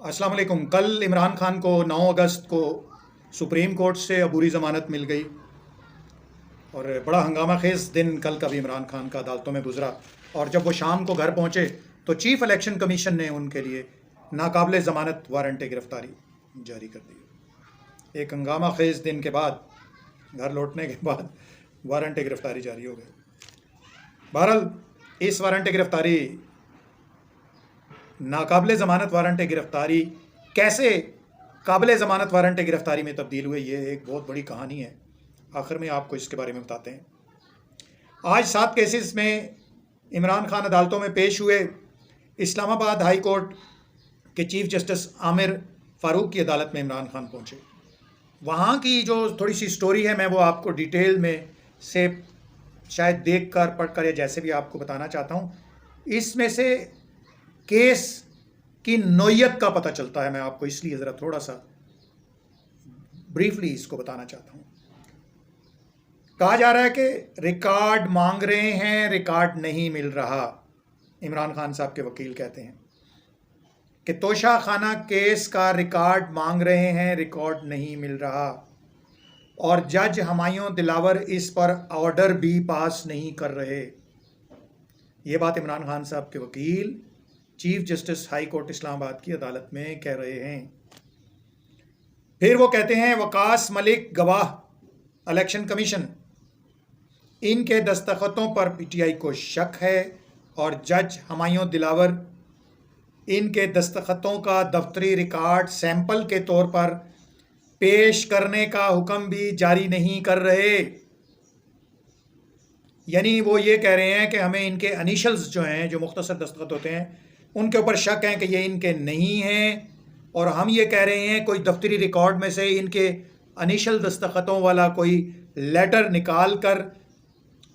अस्सलाम वालेकुम। कल इमरान खान को 9 अगस्त को सुप्रीम कोर्ट से अबूरी ज़मानत मिल गई और बड़ा हंगामा खेज़ दिन कल का भी इमरान खान का अदालतों में गुजरा। और जब वो शाम को घर पहुँचे तो चीफ इलेक्शन कमीशन ने उनके लिए नाकाबिले ज़मानत वारंट गिरफ़्तारी जारी कर दी। एक हंगामा खेज़ दिन के बाद, घर लौटने के बाद वारंट गिरफ़्तारी जारी हो गई। बहरहाल इस वारंट गिरफ़्तारी, नाकाबिले ज़मानत वारंट गिरफ़्तारी कैसे काबिले ज़मानत वारंट गिरफ़्तारी में तब्दील हुए, ये एक बहुत बड़ी कहानी है। आखिर में आपको इसके बारे में बताते हैं। आज 7 केसेस में इमरान खान अदालतों में पेश हुए। इस्लामाबाद हाई कोर्ट के चीफ जस्टिस आमिर फ़ारूक की अदालत में इमरान खान पहुँचे। वहाँ की जो थोड़ी सी स्टोरी है, मैं वो आपको डिटेल में से शायद देख कर, पढ़ कर या जैसे भी आपको बताना चाहता हूँ। इसमें से केस की नोयत का पता चलता है। मैं आपको इसलिए ज़रा थोड़ा सा ब्रीफली इसको बताना चाहता हूँ। कहा जा रहा है कि रिकॉर्ड मांग रहे हैं, रिकॉर्ड नहीं मिल रहा। इमरान खान साहब के वकील कहते हैं कि तोशा खाना केस का रिकॉर्ड मांग रहे हैं, रिकॉर्ड नहीं मिल रहा, और जज हुमायूं दिलावर इस पर ऑर्डर भी पास नहीं कर रहे। ये बात इमरान खान साहब के वकील chief justice high court Islamabad की अदालत में कह रहे हैं। फिर वो कहते हैं वकास मलिक गवाह, इलेक्शन कमीशन, इनके दस्तखतों पर पीटीआई को शक है और जज हुमायूं दिलावर इनके दस्तखतों का दफ्तरी रिकॉर्ड सैंपल के तौर पर पेश करने का हुक्म भी जारी नहीं कर रहे। यानी वो ये कह रहे हैं कि हमें इनके इनिशियल्स जो हैं, जो मुख्तसर दस्तखत होते हैं, उनके ऊपर शक है कि ये इनके नहीं हैं, और हम ये कह रहे हैं कोई दफ्तरी रिकॉर्ड में से इनके इनिशियल दस्तखतों वाला कोई लेटर निकाल कर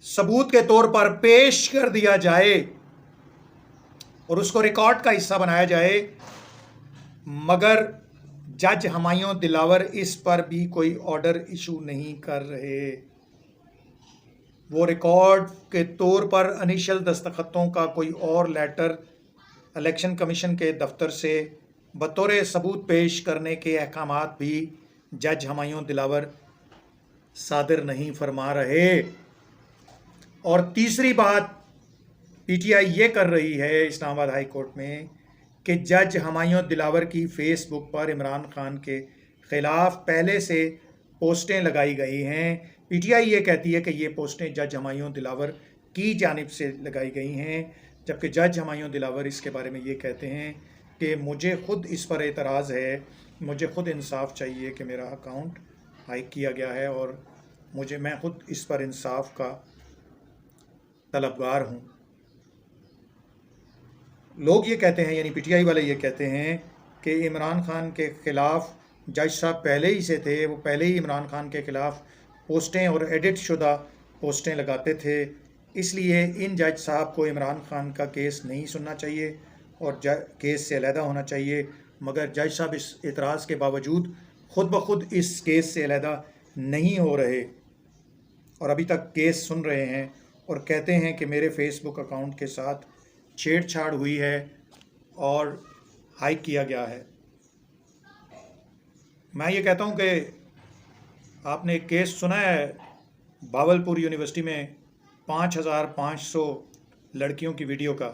सबूत के तौर पर पेश कर दिया जाए और उसको रिकॉर्ड का हिस्सा बनाया जाए। मगर जज हुमायूं दिलावर इस पर भी कोई ऑर्डर इशू नहीं कर रहे। वो रिकॉर्ड के तौर पर इनिशियल दस्तखतों का कोई और लेटर इलेक्शन कमीशन के दफ्तर से बतौर सबूत पेश करने के अहकामात भी जज हुमायूं दिलावर सादिर नहीं फरमा रहे। और तीसरी बात पीटीआई ये कर रही है इस्लामाबाद हाई कोर्ट में कि जज हुमायूं दिलावर की फेसबुक पर इमरान खान के ख़िलाफ़ पहले से पोस्टें लगाई गई हैं। पीटीआई ये कहती है कि ये पोस्टें जज हुमायूं दिलावर की जानिब से लगाई गई हैं, जबकि जज हुमायूं दिलावर इसके बारे में ये कहते हैं कि मुझे ख़ुद इस पर एतराज़ है, मुझे ख़ुद इंसाफ चाहिए कि मेरा अकाउंट हैक किया गया है और मैं ख़ुद इस पर इंसाफ का तलबगार हूँ। लोग ये कहते हैं, यानी पीटीआई वाले ये कहते हैं कि इमरान खान के ख़िलाफ़ जज साहब पहले ही से थे, वो पहले ही इमरान खान के ख़िलाफ़ पोस्टें और एडिट शुदा पोस्टें लगाते थे, इसलिए इन जज साहब को इमरान खान का केस नहीं सुनना चाहिए और केस से अलहदा होना चाहिए। मगर जज साहब इस एतराज़ के बावजूद ख़ुद ब खुद इस केस से अलहदा नहीं हो रहे और अभी तक केस सुन रहे हैं और कहते हैं कि मेरे फेसबुक अकाउंट के साथ छेड़छाड़ हुई है और हाइक किया गया है। मैं ये कहता हूँ कि आपने एक केस सुना है भावलपुर यूनिवर्सिटी में 5500 लड़कियों की वीडियो का।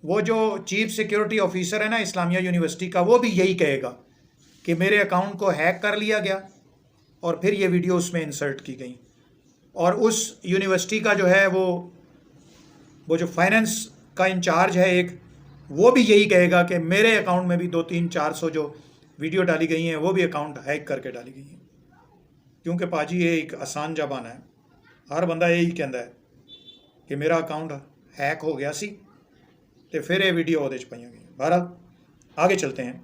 वो जो चीफ सिक्योरिटी ऑफिसर है ना इस्लामिया यूनिवर्सिटी का, वो भी यही कहेगा कि मेरे अकाउंट को हैक कर लिया गया और फिर ये वीडियो उसमें इंसर्ट की गई। और उस यूनिवर्सिटी का जो है वो जो फाइनेंस का इंचार्ज है एक, वो भी यही कहेगा कि मेरे अकाउंट में भी 200-400 जो वीडियो डाली गई हैं वो भी अकाउंट हैक करके डाली गई हैं। क्योंकि पाजी ये एक आसान जबान है, हर बंदा यही कहता है कि मेरा अकाउंट हैक हो गया सी तो फिर ये वीडियो वो पाई गई। बहरहाल आगे चलते हैं।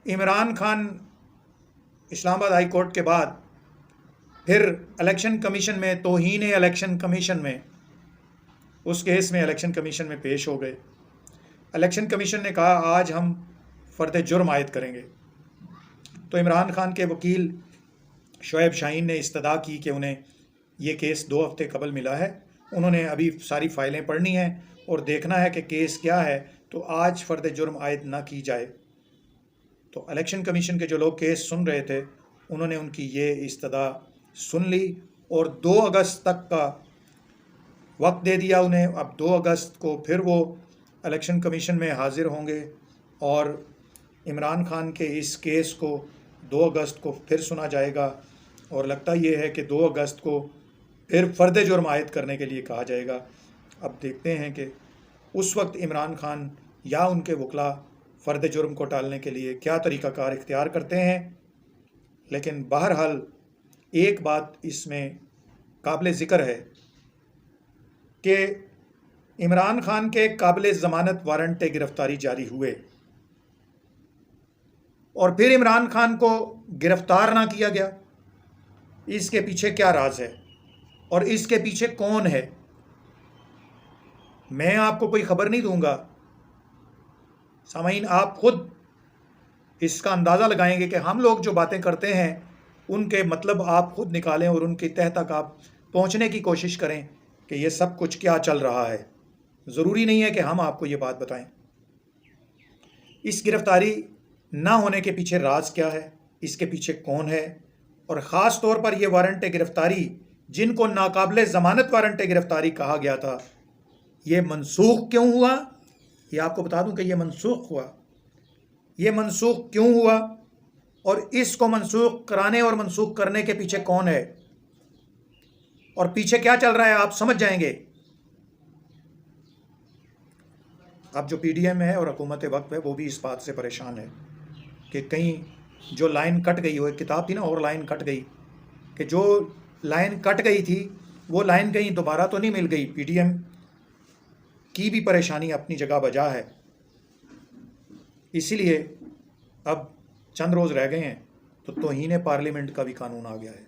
इमरान खान इस्लामाबाद हाई कोर्ट के बाद फिर इलेक्शन कमीशन में, तौहीन इलेक्शन कमीशन में, उस केस में इलेक्शन कमीशन में पेश हो गए। इलेक्शन कमीशन ने कहा आज हम फ़र्द जुर्म आयद करेंगे। तो इमरान खान के वकील शोएब शाहीन ने इस्तदा की कि उन्हें ये केस 2 हफ्ते कबल मिला है, उन्होंने अभी सारी फ़ाइलें पढ़नी हैं और देखना है कि केस क्या है, तो आज फ़र्द जुर्म आयद ना की जाए। तो इलेक्शन कमीशन के जो लोग केस सुन रहे थे उन्होंने उनकी ये इस्तदा सुन ली और 2 अगस्त तक का वक्त दे दिया उन्हें। अब 2 अगस्त को फिर वो इलेक्शन कमीशन में हाजिर होंगे और इमरान खान के इस केस को 2 अगस्त को फिर सुना जाएगा और लगता ये है कि 2 अगस्त को फिर फ़र्द जुर्म आयद करने के लिए कहा जाएगा। अब देखते हैं कि उस वक्त इमरान खान या उनके वकला फ़र्द जुर्म को टालने के लिए क्या तरीक़ाकार इख्तियार करते हैं। लेकिन बहरहाल एक बात इसमें काबिल ज़िक्र है कि इमरान खान के काबिल ज़मानत वारंट गिरफ़्तारी जारी हुए और फिर इमरान खान को गिरफ़्तार ना किया गया। इसके पीछे क्या राज है और इसके पीछे कौन है? मैं आपको कोई ख़बर नहीं दूंगा, सामाईन आप खुद इसका अंदाज़ा लगाएंगे कि हम लोग जो बातें करते हैं उनके मतलब आप खुद निकालें और उनकी तह तक आप पहुंचने की कोशिश करें कि ये सब कुछ क्या चल रहा है। ज़रूरी नहीं है कि हम आपको ये बात बताएं। इस गिरफ़्तारी ना होने के पीछे राज क्या है, इसके पीछे कौन है और ख़ास तौर पर यह वारंट गिरफ़्तारी जिनको नाकाबिल ज़मानत वारंट गिरफ़्तारी कहा गया था, ये मनसूख क्यों हुआ? ये आपको बता दूं कि ये मनसूख हुआ। ये मनसूख क्यों हुआ और इसको मनसूख कराने और मनसूख करने के पीछे कौन है और पीछे क्या चल रहा है, आप समझ जाएंगे। अब जो PDM है और हुकूमत वक्त है वो भी इस बात से परेशान है कि कहीं जो लाइन कट गई हो, एक किताब थी ना, और लाइन कट गई, कि जो लाइन कट गई थी वो लाइन कहीं दोबारा तो नहीं मिल गई। PDM की भी परेशानी अपनी जगह बजा है। इसीलिए अब चंद रोज़ रह गए हैं तो तौहीन पार्लियामेंट का भी कानून आ गया है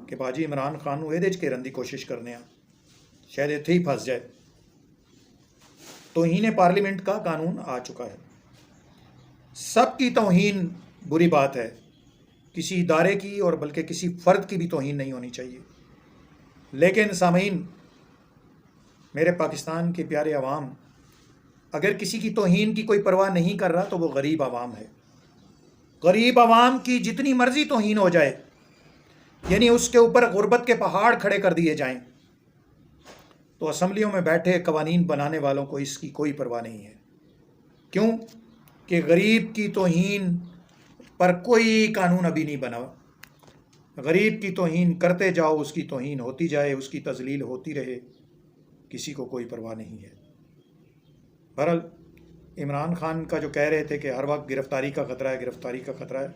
कि बाजी इमरान खान नूं इहदे च घेरन की कोशिश करने शायद इत्थे ही फस जाए। तौहीन पार्लियामेंट का कानून आ चुका है। सबकी तौहीन बुरी बात है, किसी इदारे की और बल्कि किसी फ़र्द की भी तौहीन नहीं होनी चाहिए। लेकिन सामीन, मेरे पाकिस्तान के प्यारे अवाम, अगर किसी की तौहीन की कोई परवाह नहीं कर रहा तो वो गरीब आवाम है। गरीब आवाम की जितनी मर्ज़ी तौहीन हो जाए, यानी उसके ऊपर गुर्बत के पहाड़ खड़े कर दिए जाएं, तो असम्बलियों में बैठे कवानीन बनाने वालों को इसकी कोई परवाह नहीं है। क्यों? कि गरीब की तौहीन पर कोई कानून अभी नहीं बना। गरीब की तौहीन करते जाओ, उसकी तौहीन होती जाए, उसकी तज़लील होती रहे, किसी को कोई परवाह नहीं है। बहरहाल इमरान खान का जो कह रहे थे कि हर वक्त गिरफ़्तारी का ख़तरा है, गिरफ़्तारी का ख़तरा है,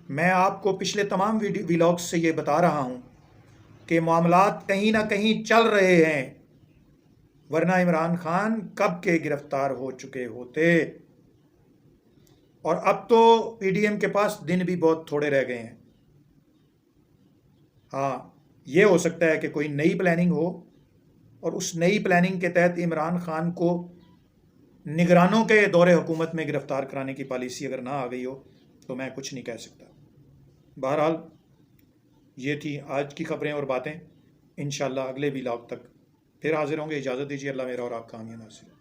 मैं आपको पिछले तमाम व्लॉग्स से ये बता रहा हूँ कि मामलात कहीं ना कहीं चल रहे हैं, वरना इमरान खान कब के गिरफ़्तार हो चुके होते। और अब तो PDM के पास दिन भी बहुत थोड़े रह गए हैं। हाँ, ये हो सकता है कि कोई नई प्लानिंग हो और उस नई प्लानिंग के तहत इमरान खान को निगरानों के दौरे हुकूमत में गिरफ़्तार कराने की पॉलिसी अगर ना आ गई हो तो मैं कुछ नहीं कह सकता। बहरहाल ये थी आज की ख़बरें और बातें। इंशाअल्लाह अगले व्लॉग तक फिर हाजिर होंगे। इजाज़त दीजिए। अल्लाह मेरा और आपका हामी नासिर।